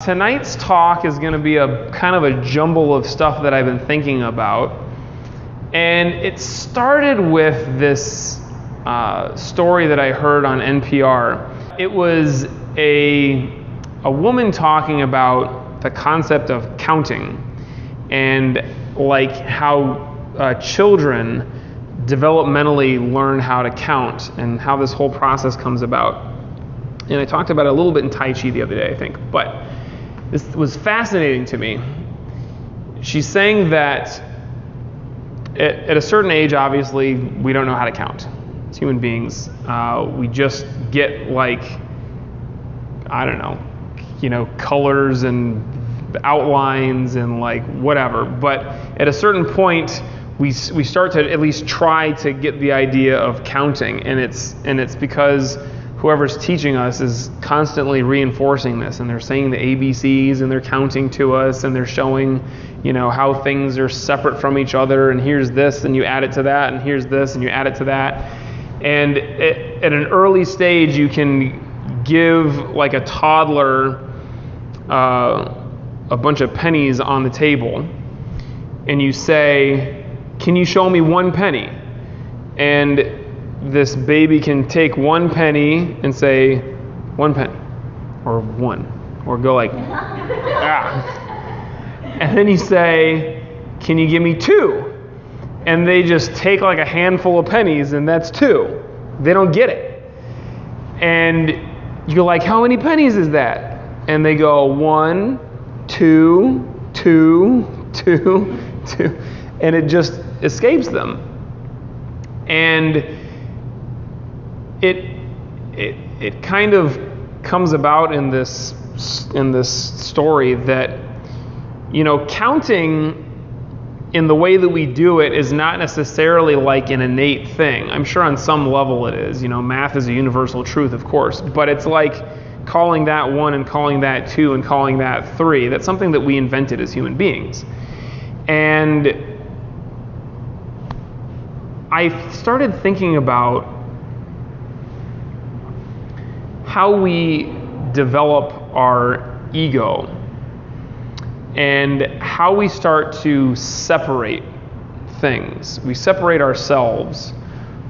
Tonight's talk is going to be a kind of a jumble of stuff that I've been thinking about. And it started with this story that I heard on NPR. It was a woman talking about the concept of counting and like how children developmentally learn how to count and how this whole process comes about. And I talked about it a little bit in Tai Chi the other day, I think, but this was fascinating to me. She's saying that at a certain age, obviously, we don't know how to count. As human beings, we just get like, I don't know, colors and outlines and like whatever. But at a certain point, we start to at least try to get the idea of counting, and it's because whoever's teaching us is constantly reinforcing this, and they're saying the ABCs, and they're counting to us, and they're showing, how things are separate from each other, and here's this, and you add it to that, and here's this, and you add it to that. And at an early stage, you can give, like a toddler, a bunch of pennies on the table, and you say, "Can you show me one penny?" And this baby can take one penny and say, "1 penny," or one, or go like, "Ah." And then you say, "Can you give me 2?" And they just take like a handful of pennies, and that's 2. They don't get it. And you're like, "How many pennies is that?" And they go, 1, 2, 2, 2, 2. And it just escapes them. And it kind of comes about in this story that, counting in the way that we do it is not necessarily like an innate thing. I'm sure on some level it is. Math is a universal truth, of course, but it's like calling that 1 and calling that 2 and calling that 3. That's something that we invented as human beings. And I started thinking about how we develop our ego and how we start to separate things. We separate ourselves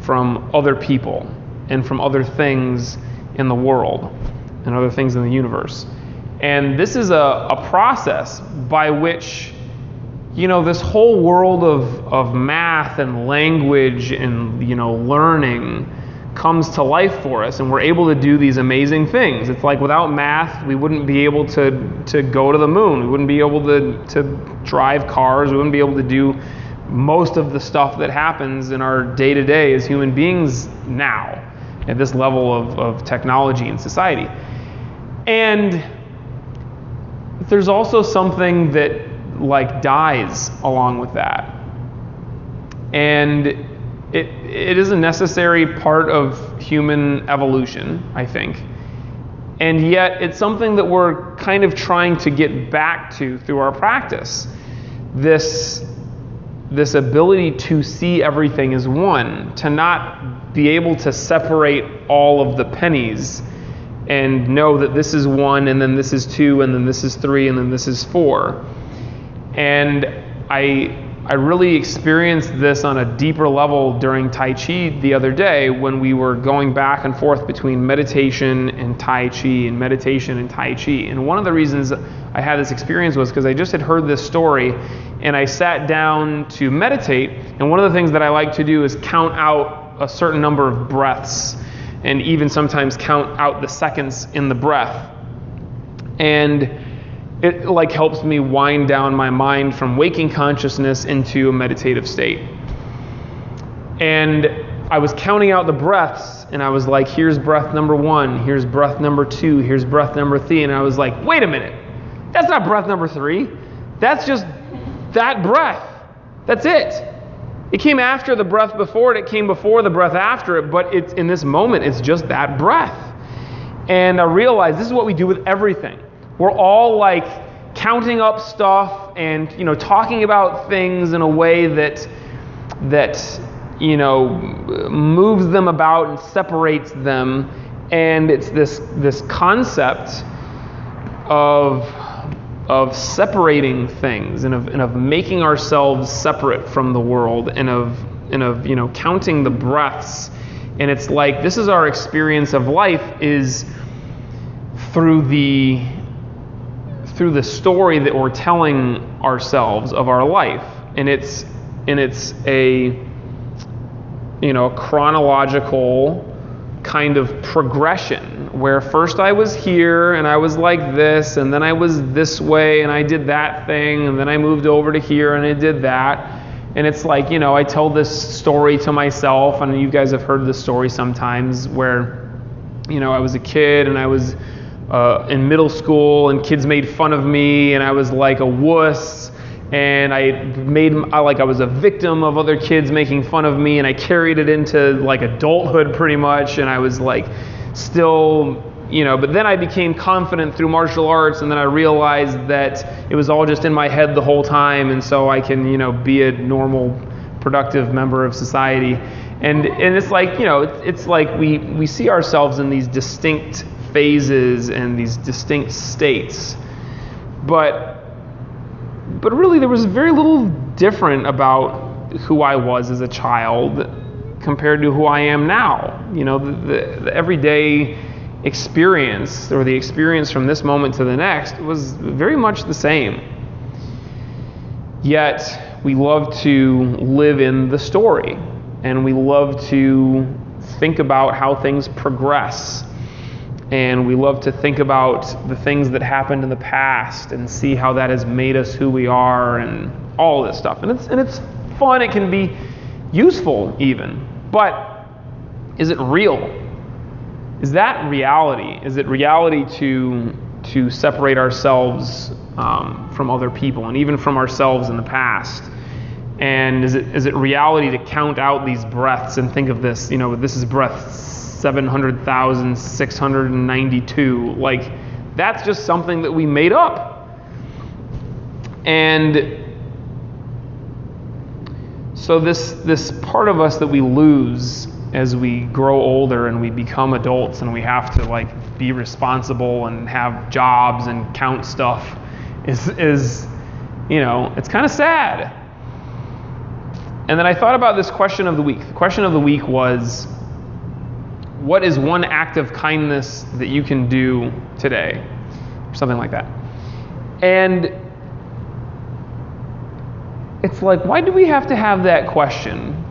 from other people and from other things in the world and other things in the universe. And this is a process by which, this whole world of math and language and, learning comes to life for us, and we're able to do these amazing things. It's like without math, we wouldn't be able to go to the moon. We wouldn't be able to drive cars. We wouldn't be able to do most of the stuff that happens in our day-to-day as human beings now at this level of technology and society. And there's also something that like dies along with that. And it is a necessary part of human evolution, I think. And yet it's something that we're kind of trying to get back to through our practice. This ability to see everything as one, to not be able to separate all of the pennies and know that this is 1 and then this is 2 and then this is 3 and then this is 4. And I really experienced this on a deeper level during Tai Chi the other day when we were going back and forth between meditation and Tai Chi and meditation and Tai Chi. And one of the reasons I had this experience was because I just had heard this story and I sat down to meditate. And one of the things that I like to do is count out a certain number of breaths and even sometimes count out the seconds in the breath. And it like helps me wind down my mind from waking consciousness into a meditative state. And I was counting out the breaths, and I was like, here's breath number 1, here's breath number 2, here's breath number 3, and I was like, wait a minute, that's not breath number 3. That's just that breath. That's it. It came after the breath before it came before the breath after it, but it's in this moment, it's just that breath. And I realized this is what we do with everything. We're all like counting up stuff and talking about things in a way that moves them about and separates them. And it's this concept of separating things and of making ourselves separate from the world and of counting the breaths. And it's like this is our experience of life is through the story that we're telling ourselves of our life. And it's a chronological kind of progression where first I was here and I was like this, and then I was this way and I did that thing, and then I moved over to here and I did that. And it's like, I tell this story to myself, and you guys have heard this story sometimes where, I was a kid and I was in middle school and kids made fun of me and I was like a wuss. And I was a victim of other kids making fun of me, and I carried it into like adulthood pretty much, and I was like still, but then I became confident through martial arts, and then I realized that it was all just in my head the whole time, and so I can, be a normal, productive member of society. And it's like, it's like we see ourselves in these distinct phases and these distinct states. But really, there was very little different about who I was as a child compared to who I am now. The everyday experience, or the experience from this moment to the next, was very much the same. Yet, we love to live in the story, and we love to think about how things progress. And we love to think about the things that happened in the past and see how that has made us who we are and all this stuff. And it's fun. It can be useful even. But is it real? Is that reality? Is it reality to separate ourselves from other people and even from ourselves in the past? And is it reality to count out these breaths and think of this, this is breath 700,692. Like, that's just something that we made up. And so this part of us that we lose as we grow older and we become adults and we have to like be responsible and have jobs and count stuff is it's kind of sad. And then I thought about this question of the week. The question of the week was, what is one act of kindness that you can do today? Or something like that. And it's like, why do we have to have that question?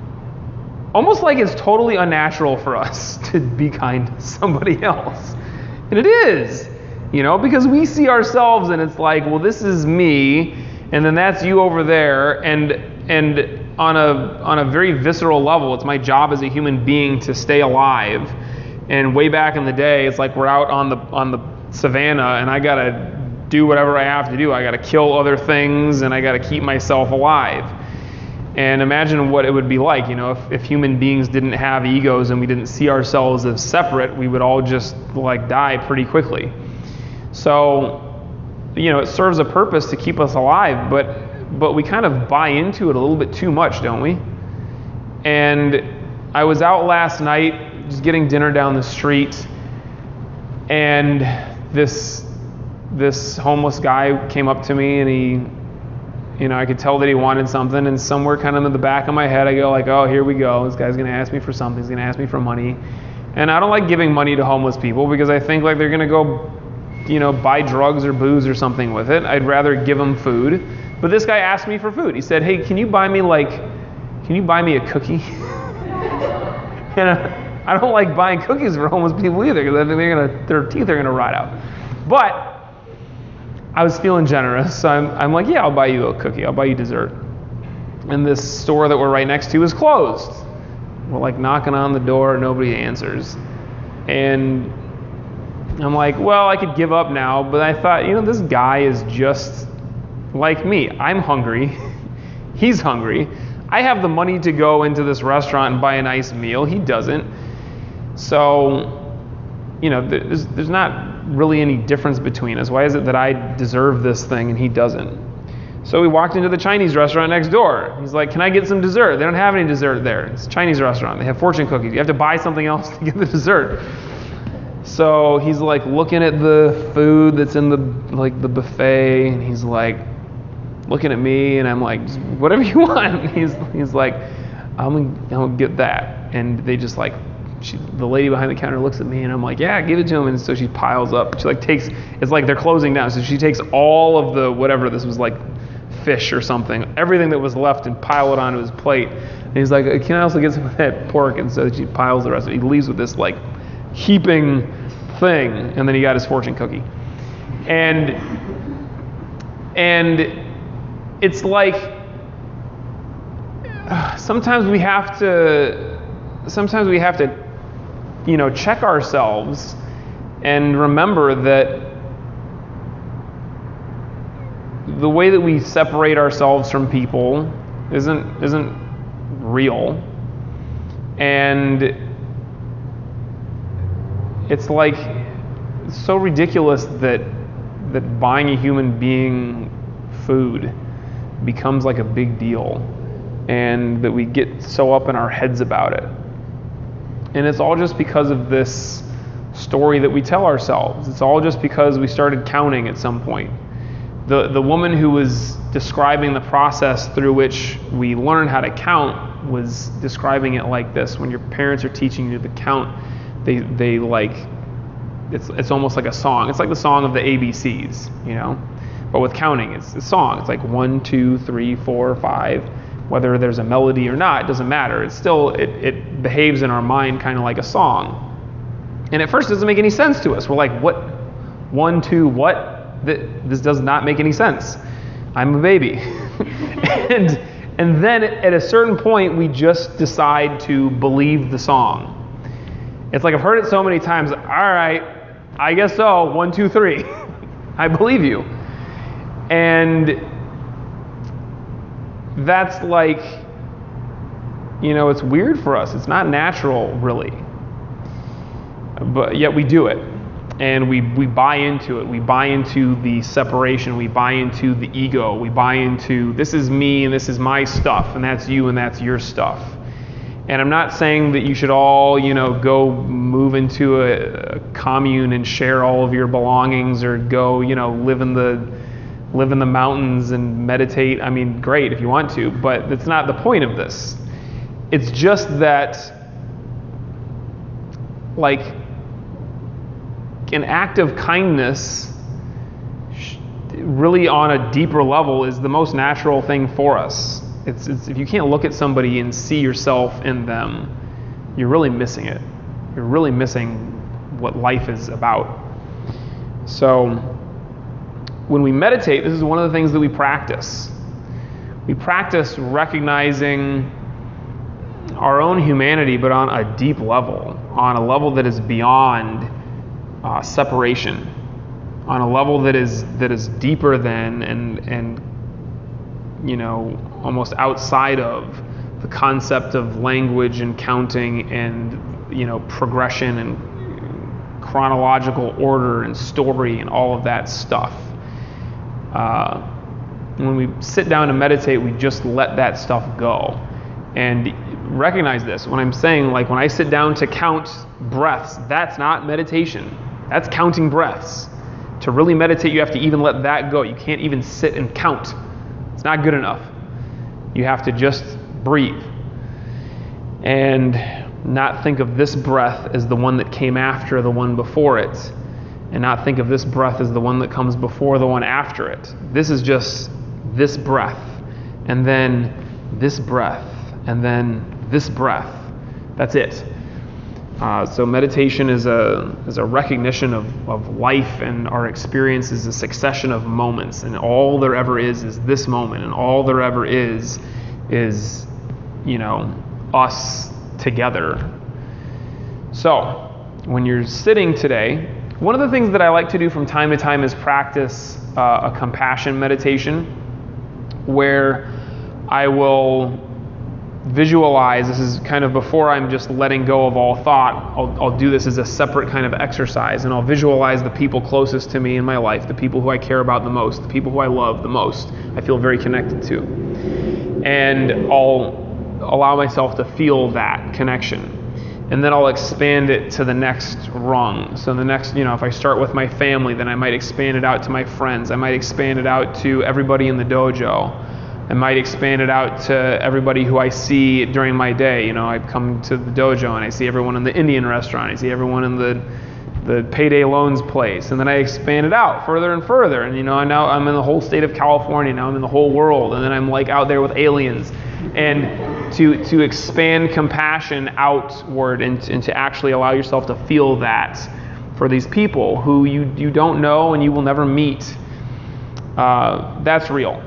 Almost like it's totally unnatural for us to be kind to somebody else. And it is, because we see ourselves and it's like, well, this is me, and then that's you over there, and on a very visceral level, it's my job as a human being to stay alive. And way back in the day, it's like we're out on the savannah, and I gotta do whatever I have to do. I gotta kill other things, and I gotta keep myself alive. And imagine what it would be like, if human beings didn't have egos and we didn't see ourselves as separate, we would all just like die pretty quickly. So, it serves a purpose to keep us alive, but we kind of buy into it a little bit too much, don't we? And I was out last night just getting dinner down the street, and this homeless guy came up to me, and he, I could tell that he wanted something, and somewhere kind of in the back of my head I go like, oh, here we go, this guy's gonna ask me for something, he's gonna ask me for money. And I don't like giving money to homeless people because I think like they're gonna go, buy drugs or booze or something with it. I'd rather give them food. But this guy asked me for food. He said, hey, can you buy me a cookie? And I don't like buying cookies for homeless people either, because I think their teeth are gonna rot out. But I was feeling generous, so I'm like, yeah, I'll buy you a cookie. I'll buy you dessert. And this store that we're right next to is closed. We're like knocking on the door, nobody answers. And I'm like, well, I could give up now, but I thought, this guy is just like me. I'm hungry. He's hungry. I have the money to go into this restaurant and buy a nice meal. He doesn't. So, there's not really any difference between us. Why is it that I deserve this thing and he doesn't? So we walked into the Chinese restaurant next door. He's like, can I get some dessert? They don't have any dessert there. It's a Chinese restaurant. They have fortune cookies. You have to buy something else to get the dessert. So he's like looking at the food that's in the buffet, and he's like looking at me, and I'm like, just whatever you want. And he's like, I'm gonna get that. And they just like, the lady behind the counter looks at me, and I'm like, yeah, give it to him. And so she piles up. She like takes, it's like they're closing down. So she takes all of the, whatever this was, like fish or something, everything that was left, and pile it onto his plate. And he's like, can I also get some of that pork? And so she piles the rest of it. He leaves with this like heaping thing, and then he got his fortune cookie. And it's like, sometimes we have to, check ourselves and remember that the way that we separate ourselves from people isn't real. And it's like, it's so ridiculous that buying a human being food becomes like a big deal, and that we get so up in our heads about it. And it's all just because of this story that we tell ourselves. It's all just because we started counting at some point. The woman who was describing the process through which we learn how to count was describing it like this: when your parents are teaching you to count, they like, it's almost like a song. It's like the song of the ABCs, but with counting, it's a song. It's like 1, 2, 3, 4, 5. Whether there's a melody or not, it doesn't matter. It's still, it behaves in our mind kind of like a song. And at first it doesn't make any sense to us. We're like, what? 1, 2, what? This does not make any sense. I'm a baby. and then at a certain point, we just decide to believe the song. It's like, I've heard it so many times. All right, I guess so. 1, 2, 3. I believe you. And that's like, it's weird for us. It's not natural, really. But yet we do it. And we buy into it. We buy into the separation. We buy into the ego. We buy into, this is me and this is my stuff, and that's you and that's your stuff. And I'm not saying that you should all, go move into a commune and share all of your belongings, or go, live in the mountains and meditate. I mean, great if you want to, but that's not the point of this. It's just that, like, an act of kindness really on a deeper level is the most natural thing for us. It's if you can't look at somebody and see yourself in them, you're really missing it. You're really missing what life is about. So when we meditate, this is one of the things that we practice. We practice recognizing our own humanity, but on a deep level, on a level that is beyond separation, on a level that is deeper than and almost outside of the concept of language and counting and progression and chronological order and story and all of that stuff. When we sit down to meditate, we just let that stuff go. And recognize this. When I'm saying, like, when I sit down to count breaths, that's not meditation. That's counting breaths. To really meditate, you have to even let that go. You can't even sit and count. It's not good enough. You have to just breathe. And not think of this breath as the one that came after the one before it. And not think of this breath as the one that comes before the one after it. This is just this breath. And then this breath. And then this breath. That's it. So meditation is a recognition of life, and our experience is a succession of moments, and all there ever is this moment, and all there ever is us together. So when you're sitting today, one of the things that I like to do from time to time is practice a compassion meditation, where I will visualize. This is kind of before I'm just letting go of all thought. I'll do this as a separate kind of exercise, and I'll visualize the people closest to me in my life, the people who I care about the most, the people who I love the most, I feel very connected to. And I'll allow myself to feel that connection. and then I'll expand it to the next rung. So the next, if I start with my family, then I might expand it out to my friends. I might expand it out to everybody in the dojo. I might expand it out to everybody who I see during my day. I come to the dojo and I see everyone in the Indian restaurant. I see everyone in the payday loans place, and then I expand it out further and further. And now I'm in the whole state of California. Now I'm in the whole world, and then I'm like out there with aliens. And to expand compassion outward and to actually allow yourself to feel that for these people who you don't know and you will never meet, that's real.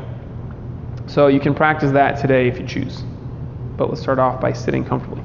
So you can practice that today if you choose. But let's start off by sitting comfortably.